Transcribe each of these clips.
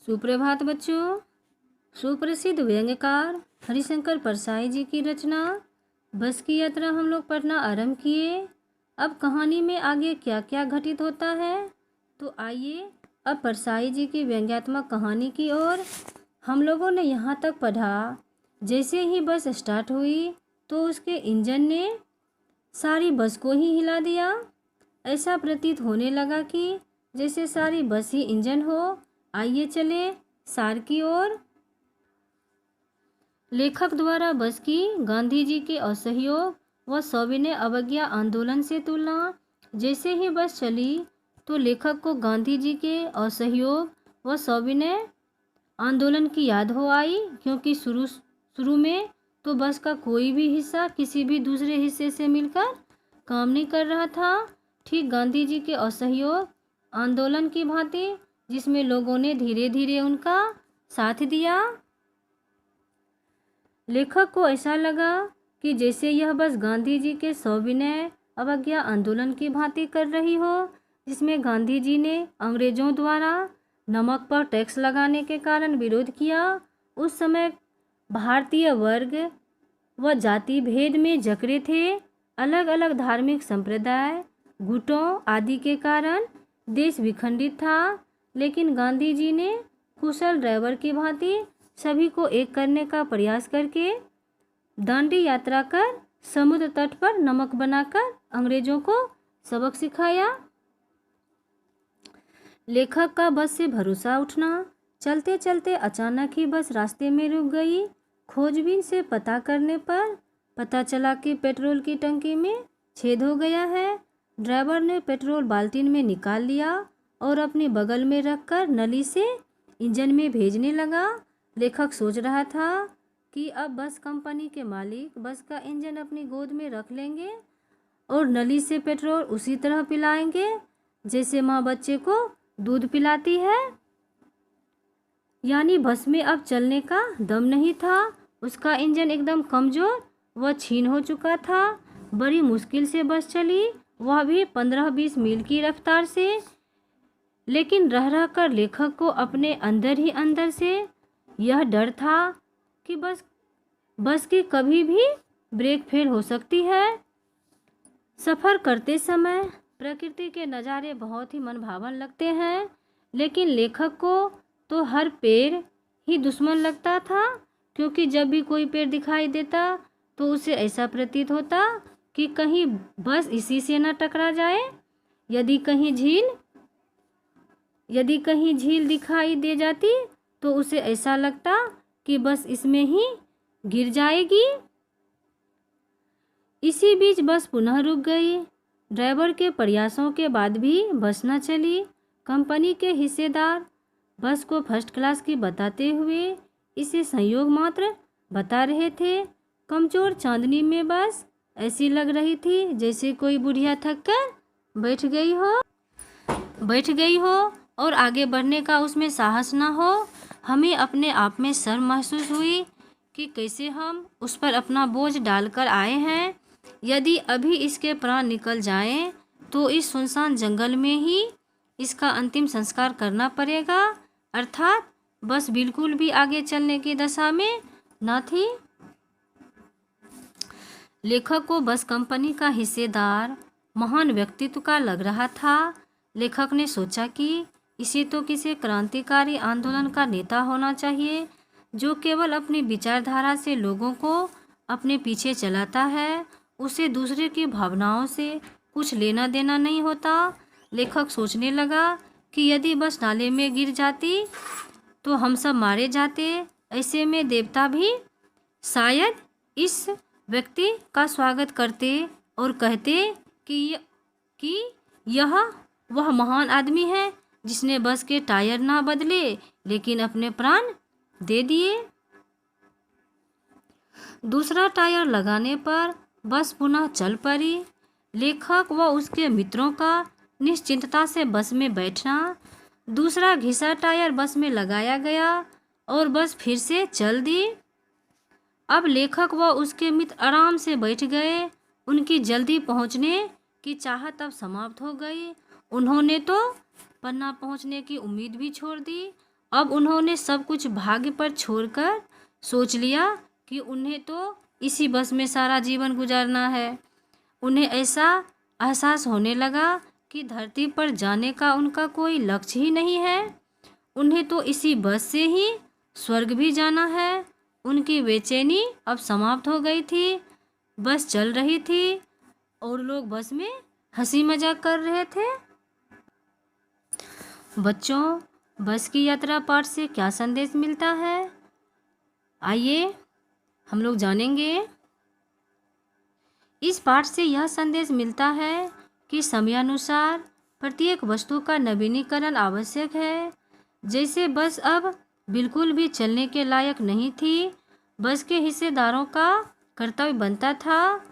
सुप्रभात बच्चों। सुप्रसिद्ध व्यंग्यकार हरिशंकर परसाई जी की रचना बस की यात्रा हम लोग पढ़ना आरंभ किए। अब कहानी में आगे क्या क्या घटित होता है, तो आइए अब परसाई जी की व्यंग्यात्मक कहानी की ओर। हम लोगों ने यहाँ तक पढ़ा, जैसे ही बस स्टार्ट हुई तो उसके इंजन ने सारी बस को ही हिला दिया। ऐसा प्रतीत होने लगा कि जैसे सारी बस ही इंजन हो। आइए चले सार की ओर। लेखक द्वारा बस की गांधी जी के असहयोग व सविनय अवज्ञा आंदोलन से तुलना। जैसे ही बस चली तो लेखक को गांधी जी के असहयोग व सविनय आंदोलन की याद हो आई, क्योंकि शुरू में तो बस का कोई भी हिस्सा किसी भी दूसरे हिस्से से मिलकर काम नहीं कर रहा था। ठीक गांधी जी के असहयोग आंदोलन की भांति, जिसमें लोगों ने धीरे धीरे उनका साथ दिया। लेखक को ऐसा लगा कि जैसे यह बस गांधी जी के सविनय अवज्ञा आंदोलन की भांति कर रही हो, जिसमें गांधी जी ने अंग्रेजों द्वारा नमक पर टैक्स लगाने के कारण विरोध किया। उस समय भारतीय वर्ग व जाति भेद में जकड़े थे। अलग अलग धार्मिक संप्रदाय, गुटों आदि के कारण देश विखंडित था। लेकिन गांधी जी ने कुशल ड्राइवर की भांति सभी को एक करने का प्रयास करके दांडी यात्रा कर समुद्र तट पर नमक बनाकर अंग्रेजों को सबक सिखाया। लेखक का बस से भरोसा उठना। चलते चलते अचानक ही बस रास्ते में रुक गई। खोजबीन से पता करने पर पता चला कि पेट्रोल की टंकी में छेद हो गया है। ड्राइवर ने पेट्रोल बाल्टी में निकाल लिया और अपने बगल में रखकर नली से इंजन में भेजने लगा। लेखक सोच रहा था कि अब बस कंपनी के मालिक बस का इंजन अपनी गोद में रख लेंगे और नली से पेट्रोल उसी तरह पिलाएंगे जैसे माँ बच्चे को दूध पिलाती है। यानी बस में अब चलने का दम नहीं था। उसका इंजन एकदम कमज़ोर व क्षीण हो चुका था। बड़ी मुश्किल से बस चली, वह भी 15-20 मील की रफ्तार से। लेकिन रह रह कर लेखक को अपने अंदर ही अंदर से यह डर था कि बस की कभी भी ब्रेक फेल हो सकती है। सफ़र करते समय प्रकृति के नज़ारे बहुत ही मनभावन लगते हैं, लेकिन लेखक को तो हर पेड़ ही दुश्मन लगता था, क्योंकि जब भी कोई पेड़ दिखाई देता तो उसे ऐसा प्रतीत होता कि कहीं बस इसी से न टकरा जाए। यदि कहीं झील दिखाई दे जाती तो उसे ऐसा लगता कि बस इसमें ही गिर जाएगी। इसी बीच बस पुनः रुक गई। ड्राइवर के प्रयासों के बाद भी बस न चली। कंपनी के हिस्सेदार बस को फर्स्ट क्लास की बताते हुए इसे संयोग मात्र बता रहे थे। कमजोर चांदनी में बस ऐसी लग रही थी जैसे कोई बुढ़िया थक कर बैठ गई हो और आगे बढ़ने का उसमें साहस ना हो। हमें अपने आप में शर्म महसूस हुई कि कैसे हम उस पर अपना बोझ डालकर आए हैं। यदि अभी इसके प्राण निकल जाएं तो इस सुनसान जंगल में ही इसका अंतिम संस्कार करना पड़ेगा। अर्थात बस बिल्कुल भी आगे चलने की दशा में न थी। लेखक को बस कंपनी का हिस्सेदार महान व्यक्तित्व का लग रहा था। लेखक ने सोचा कि इसे तो किसी क्रांतिकारी आंदोलन का नेता होना चाहिए, जो केवल अपनी विचारधारा से लोगों को अपने पीछे चलाता है। उसे दूसरे की भावनाओं से कुछ लेना देना नहीं होता। लेखक सोचने लगा कि यदि बस नाले में गिर जाती तो हम सब मारे जाते। ऐसे में देवता भी शायद इस व्यक्ति का स्वागत करते और कहते कि यह वह महान आदमी है जिसने बस के टायर ना बदले लेकिन अपने प्राण दे दिए। दूसरा टायर लगाने पर बस पुनः चल पड़ी। लेखक व उसके मित्रों का निश्चिंतता से बस में बैठना। दूसरा घिसा टायर बस में लगाया गया और बस फिर से चल दी। अब लेखक व उसके मित्र आराम से बैठ गए। उनकी जल्दी पहुंचने की चाहत अब समाप्त हो गई। उन्होंने तो पन्ना पहुंचने की उम्मीद भी छोड़ दी। अब उन्होंने सब कुछ भाग्य पर छोड़कर सोच लिया कि उन्हें तो इसी बस में सारा जीवन गुजारना है। उन्हें ऐसा एहसास होने लगा कि धरती पर जाने का उनका कोई लक्ष्य ही नहीं है। उन्हें तो इसी बस से ही स्वर्ग भी जाना है। उनकी बेचैनी अब समाप्त हो गई थी। बस चल रही थी और लोग बस में हंसी मजाक कर रहे थे। बच्चों, बस की यात्रा पाठ से क्या संदेश मिलता है? आइए हम लोग जानेंगे। इस पाठ से यह संदेश मिलता है कि समयानुसार प्रत्येक वस्तु का नवीनीकरण आवश्यक है। जैसे बस अब बिल्कुल भी चलने के लायक नहीं थी, बस के हिस्सेदारों का कर्तव्य बनता था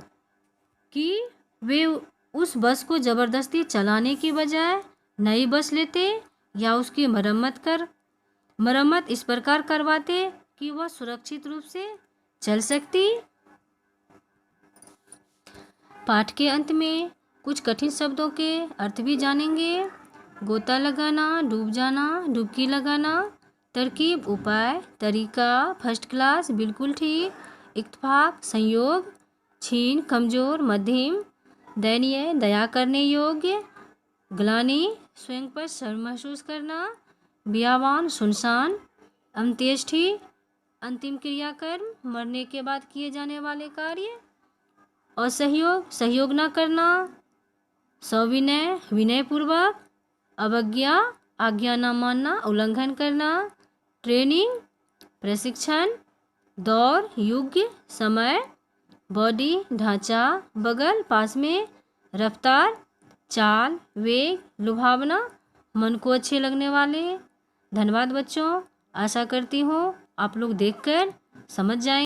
कि वे उस बस को ज़बरदस्ती चलाने की बजाय नई बस लेते या उसकी मरम्मत इस प्रकार करवाते कि वह सुरक्षित रूप से चल सकती। पाठ के अंत में कुछ कठिन शब्दों के अर्थ भी जानेंगे। गोता लगाना, डूब जाना, डुबकी लगाना, तरकीब, उपाय, तरीका, फर्स्ट क्लास, बिल्कुल ठीक, इत्तेफाक, संयोग, छीन, कमजोर, मध्यम, दयनीय, दया करने योग्य, ग्लानि, स्वयं पर शर्म महसूस करना, बियावान, सुनसान, अंत्येष्टि, अंतिम क्रियाकर्म, मरने के बाद किए जाने वाले कार्य, असहयोग, सहयोग न करना, सविनय, विनयपूर्वक, अवज्ञा, आज्ञा न मानना, उल्लंघन करना, ट्रेनिंग, प्रशिक्षण, दौर, युग, समय, बॉडी, ढांचा, बगल, पास में, रफ्तार, चाल, वेग, लुभावना, मन को अच्छे लगने वाले। धन्यवाद बच्चों, आशा करती हूँ आप लोग देखकर समझ जाएं।